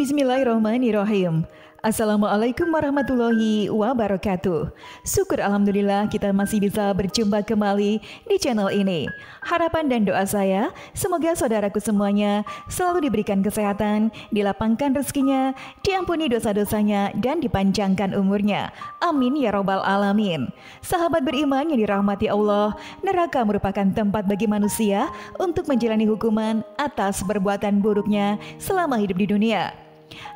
Bismillahirrahmanirrahim. Assalamualaikum warahmatullahi wabarakatuh. Syukur alhamdulillah kita masih bisa berjumpa kembali di channel ini. Harapan dan doa saya, semoga saudaraku semuanya selalu diberikan kesehatan, dilapangkan rezekinya, diampuni dosa-dosanya, dan dipanjangkan umurnya. Amin ya robbal alamin. Sahabat beriman yang dirahmati Allah, neraka merupakan tempat bagi manusia untuk menjalani hukuman atas perbuatan buruknya selama hidup di dunia.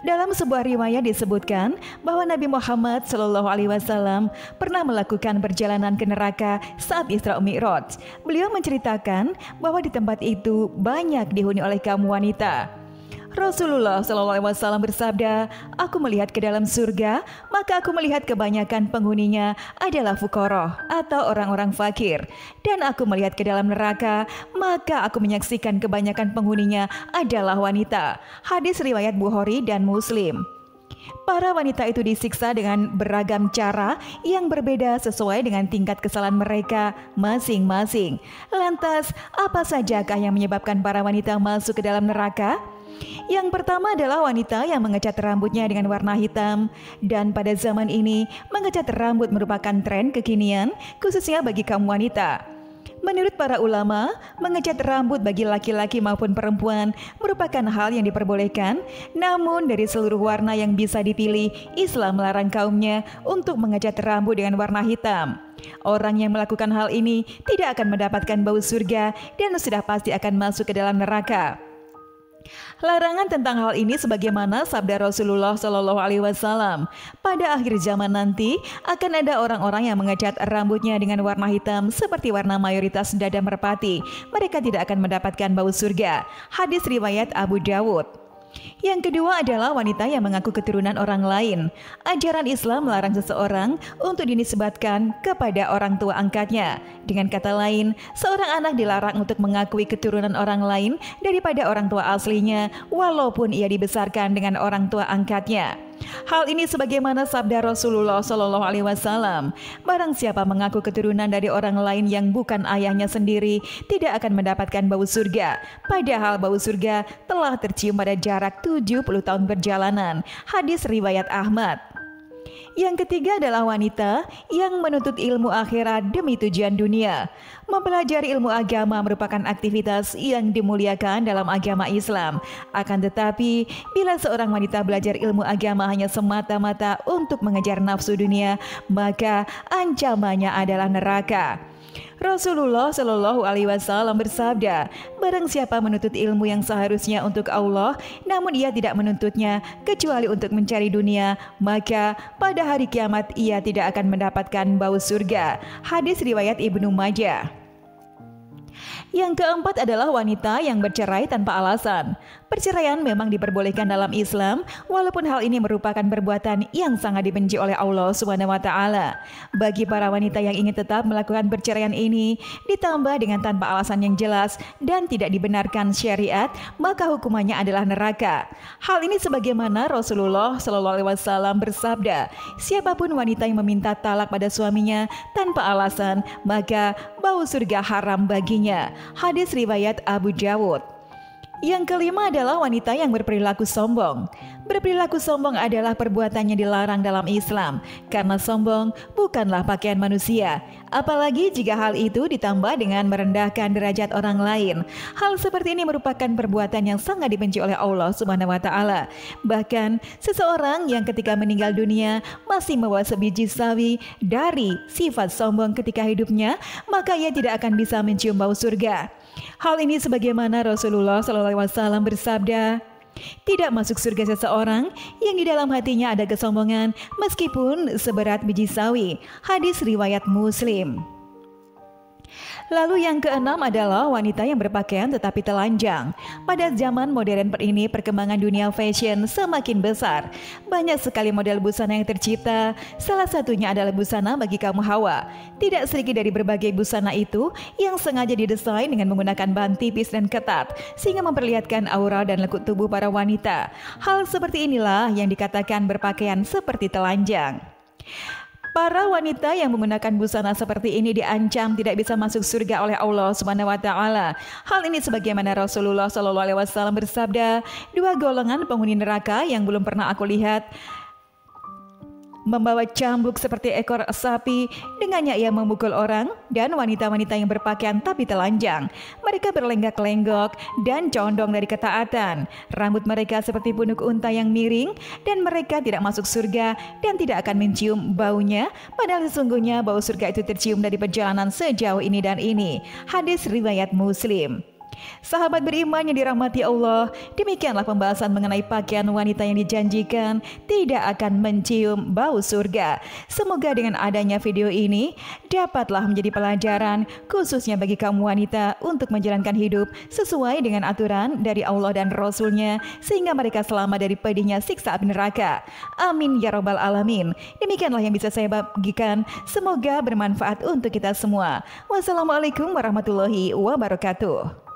Dalam sebuah riwayat disebutkan bahwa Nabi Muhammad SAW pernah melakukan perjalanan ke neraka saat Isra Mi'raj. Beliau menceritakan bahwa di tempat itu banyak dihuni oleh kaum wanita. Rasulullah SAW bersabda, "Aku melihat ke dalam surga, maka aku melihat kebanyakan penghuninya adalah fuqara atau orang-orang fakir. Dan aku melihat ke dalam neraka, maka aku menyaksikan kebanyakan penghuninya adalah wanita." Hadis riwayat Bukhari dan Muslim. Para wanita itu disiksa dengan beragam cara yang berbeda sesuai dengan tingkat kesalahan mereka masing-masing. Lantas, apa sajakah yang menyebabkan para wanita masuk ke dalam neraka? Yang pertama adalah wanita yang mengecat rambutnya dengan warna hitam. Dan pada zaman ini, mengecat rambut merupakan tren kekinian, khususnya bagi kaum wanita. Menurut para ulama, mengecat rambut bagi laki-laki maupun perempuan merupakan hal yang diperbolehkan. Namun dari seluruh warna yang bisa dipilih, Islam melarang kaumnya untuk mengecat rambut dengan warna hitam. Orang yang melakukan hal ini tidak akan mendapatkan bau surga dan sudah pasti akan masuk ke dalam neraka. Larangan tentang hal ini sebagaimana sabda Rasulullah SAW. Pada akhir zaman nanti akan ada orang-orang yang mengecat rambutnya dengan warna hitam seperti warna mayoritas dada merpati. Mereka tidak akan mendapatkan bau surga. Hadis riwayat Abu Dawud. Yang kedua adalah wanita yang mengaku keturunan orang lain. Ajaran Islam melarang seseorang untuk dinisbatkan kepada orang tua angkatnya. Dengan kata lain, seorang anak dilarang untuk mengakui keturunan orang lain daripada orang tua aslinya, walaupun ia dibesarkan dengan orang tua angkatnya. Hal ini sebagaimana sabda Rasulullah SAW, "Barang siapa mengaku keturunan dari orang lain yang bukan ayahnya sendiri, tidak akan mendapatkan bau surga. Padahal bau surga telah tercium pada jarak 70 tahun perjalanan." Hadis riwayat Ahmad. Yang ketiga adalah wanita yang menuntut ilmu akhirat demi tujuan dunia. Mempelajari ilmu agama merupakan aktivitas yang dimuliakan dalam agama Islam. Akan tetapi, bila seorang wanita belajar ilmu agama hanya semata-mata untuk mengejar nafsu dunia, maka ancamannya adalah neraka. Rasulullah SAW bersabda, "Barang siapa menuntut ilmu yang seharusnya untuk Allah, namun ia tidak menuntutnya kecuali untuk mencari dunia, maka pada hari kiamat ia tidak akan mendapatkan bau surga." Hadis riwayat Ibnu Majah. Yang keempat adalah wanita yang bercerai tanpa alasan. Perceraian memang diperbolehkan dalam Islam, walaupun hal ini merupakan perbuatan yang sangat dibenci oleh Allah SWT. Bagi para wanita yang ingin tetap melakukan perceraian ini, ditambah dengan tanpa alasan yang jelas dan tidak dibenarkan syariat, maka hukumannya adalah neraka. Hal ini sebagaimana Rasulullah SAW bersabda, "Siapapun wanita yang meminta talak pada suaminya tanpa alasan, maka bau surga haram baginya." Hadis riwayat Abu Dawud. Yang kelima adalah wanita yang berperilaku sombong. Berperilaku sombong adalah perbuatan yang dilarang dalam Islam, karena sombong bukanlah pakaian manusia. Apalagi jika hal itu ditambah dengan merendahkan derajat orang lain. Hal seperti ini merupakan perbuatan yang sangat dibenci oleh Allah SWT. Bahkan seseorang yang ketika meninggal dunia masih membawa sebiji sawi dari sifat sombong ketika hidupnya, maka ia tidak akan bisa mencium bau surga. Hal ini sebagaimana Rasulullah SAW bersabda, "Tidak masuk surga seseorang yang di dalam hatinya ada kesombongan meskipun seberat biji sawi." Hadis riwayat Muslim. Lalu yang keenam adalah wanita yang berpakaian tetapi telanjang. Pada zaman modern ini perkembangan dunia fashion semakin besar. Banyak sekali model busana yang tercipta. Salah satunya adalah busana bagi kaum hawa. Tidak sedikit dari berbagai busana itu yang sengaja didesain dengan menggunakan bahan tipis dan ketat, sehingga memperlihatkan aura dan lekuk tubuh para wanita. Hal seperti inilah yang dikatakan berpakaian seperti telanjang. Para wanita yang menggunakan busana seperti ini diancam tidak bisa masuk surga oleh Allah Subhanahu wa taala. Hal ini sebagaimana Rasulullah Shallallahu alaihi wasallam bersabda, "Dua golongan penghuni neraka yang belum pernah aku lihat membawa cambuk seperti ekor sapi, dengannya ia memukul orang, dan wanita-wanita yang berpakaian tapi telanjang. Mereka berlenggak-lenggok dan condong dari ketaatan. Rambut mereka seperti punuk unta yang miring, dan mereka tidak masuk surga dan tidak akan mencium baunya, padahal sesungguhnya bau surga itu tercium dari perjalanan sejauh ini dan ini." Hadis riwayat Muslim. Sahabat beriman yang dirahmati Allah, demikianlah pembahasan mengenai pakaian wanita yang dijanjikan tidak akan mencium bau surga. Semoga dengan adanya video ini dapatlah menjadi pelajaran khususnya bagi kaum wanita untuk menjalankan hidup sesuai dengan aturan dari Allah dan Rasul-Nya sehingga mereka selamat dari pedihnya siksa api neraka. Amin ya rabbal alamin. Demikianlah yang bisa saya bagikan. Semoga bermanfaat untuk kita semua. Wassalamualaikum warahmatullahi wabarakatuh.